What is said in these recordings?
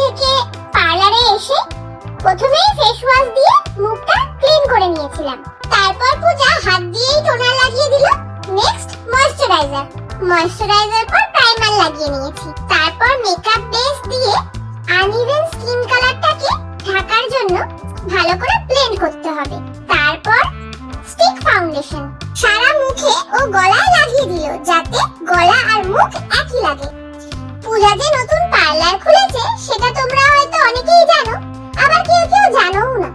থেকে পার্লারে এসে প্রথমেই ফেস ওয়াশ দিয়ে মুখটা ক্লিন করে নিয়েছিলাম। তারপর পূজা হাত দিয়েই টোনার লাগিয়ে দিল। নেক্সট ময়শ্চারাইজার পর প্রাইমার লাগিয়ে নিয়েছি। তারপর মেকআপ বেস দিয়ে আনইভেন স্কিন কালারটাকে ঢাকার জন্য ভালো করে ব্লেন্ড করতে হবে। তারপর স্টিক ফাউন্ডেশন সারা মুখে ও গলায় লাগিয়ে দিল যাতে গলা আর মুখ একই লাগে। পূজা যে নতুন পার্লার খুলেছে সেটা তোমরা হয়তো অনেকেই জানো, আবার কেউ কেউ জানোও না,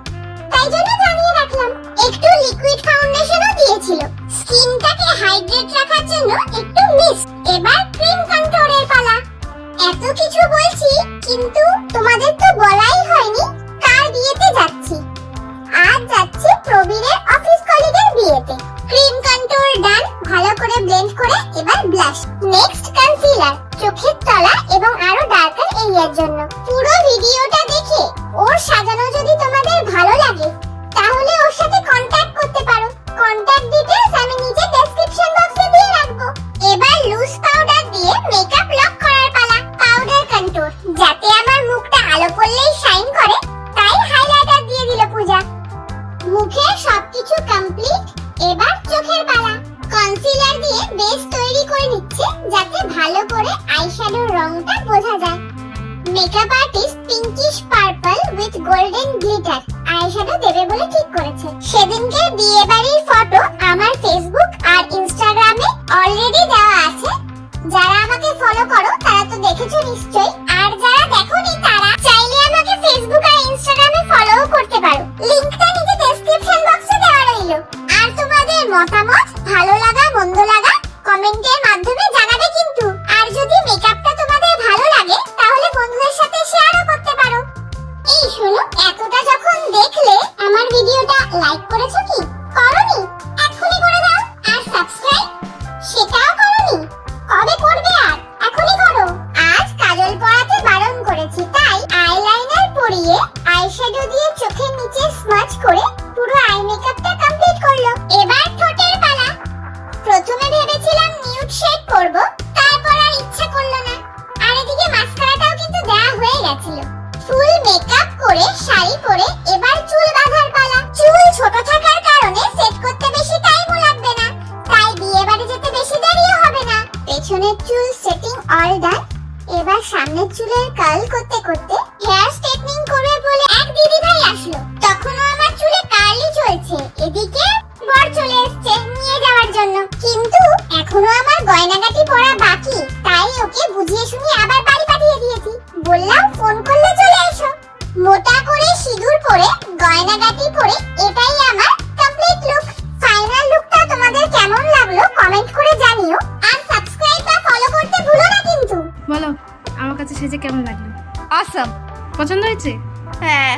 তাই জন্য জানিয়ে রাখলাম। একটু লিকুইড ফাউন্ডেশনও দিয়েছিল স্কিনটাকে হাইড্রেট রাখার জন্য একটু মিস্ট। এবার ক্রিম কন্ট্রোলের পালা। এত কিছু বলছি কিন্তু তোমাদের তো বলাই হয়নি কার বিয়েতে যাচ্ছি। আজ যাচ্ছি প্রবীরের অফিস কলিগের বিয়েতে। ক্রিম কন্ট্রোল ডান, ভালো করে ব্লেন্ড করে এবার ব্লাশ। নেক্সট কনসিলার চোখের তলা এবং আরো ডার্কার এরিয়ার জন্য। পুরো ভিডিওটা দেখে ওর সাজানো যদি তোমাদের ভালো লাগে তাহলে ওর সাথে কন্টাক্ট করতে পারো। কন্টাক্ট ডিটেইলস আমি নিচে ডেসক্রিপশন বক্সে দিয়ে রাখবো। এবার লুজ পাউডার দিয়ে মেকআপ লক করার পালা। পাউডার কন্ট্যুর যাতে আমার মুখটা আলো পড়লেই শাইন করে, তাই হাইলাইটার দিয়ে দিল পূজা। মুখে সবকিছু কমপ্লিট, এবার চোখের পালা। কনসিলার দিয়ে বেস তৈরি করে নিচ্ছে যাতে ভালো করে আইশ্যাডোর রংটা বোঝা যায়। Makeup artist pinkish purple with golden glitter eyeshadow দেবে বলে ঠিক করেছে। সেদিনকে বিয়ে বাড়ির ফটো আমার ফেসবুক আর ইনস্টাগ্রামে অলরেডি দেওয়া আছে। যারা আমাকে ফলো করো তারা তো দেখেছো নিশ্চয়ই, আর যারা দেখোনি তারা চাইলে আমাকে ফেসবুক আর ইনস্টাগ্রামে ফলোও করতে পারো। লিংকটা নিচে ডেসক্রিপশন বক্সে দেওয়া রইল। আর তোমাদের মতামত ভালো লাগা মন্দ লাগা কমেন্টের মাধ্যমে জানাবে কিন্তু। আর যদি মেকআপটা তোমাদের ভালো লাগে তাহলে বন্ধুদের সাথে শেয়ারও করতে পারো। এই শোনো, এতটা যখন দেখলে আমার ভিডিওটা লাইক করেছো কি? করোনি? এখনি করে দাও। আর সাবস্ক্রাইব সেটাও করোনি? কবে করবে? আর এখনি করো। আজ কাজল পরাতে বারণ করেছি, তাই আইলাইনার পরিয়ে আইশ্যাডো দিয়ে চোখের নিচে স্মাচ করে পুরো আই মেকআপটা কমপ্লিট করলো। এবার ঠোঁটের পালা। প্রথমে ভেবেছিলাম নিউড শেড করব, তারপর আর ইচ্ছা করলো না। আর এদিকে মাস্কারাটাও কিন্তু দেওয়া হয়ে গেছিল। ফুল মেকআপ করে শাড়ি পরে এবার চুল বাঁধার পালা। চুল ছোট থাকার কারণে সেট করতে বেশি টাইমও লাগবে না, তাই বিয়ে বাড়ি যেতে বেশি দেরিও হবে না। পেছনের চুল সেটিং অল ডান। এবার সামনের চুলের কার্ল করতে করতে হেয়ার স্ট্রেটনিং করবে বলে এক দিদি ভাই আসলো। তখনও আমার চুলে কার্লই চলছে, এদিকে বর চলে এসেছে নিয়ে যাওয়ার জন্য। কিন্তু এখনো আমার গয়নাগাটি পরা বাকি, তাই ওকে বুঝিয়ে শুনিয়ে আবার বাড়ি পাঠিয়ে দিয়েছি। বললাম ফোন করলে চলে এসো। মোটা করে সিঁদুর পরে গয়নাগাটি পরে এটাই আমার কমপ্লিট লুক। ফাইনাল লুকটা তোমাদের কেমন লাগলো কমেন্ট করে জানিও। আর সাবস্ক্রাইব বা ফলো করতে ভুলো না কিন্তু। বলো আমার কাছে সেজে কেমন লাগলো? অসাম। পছন্দ হয়েছে? হ্যাঁ।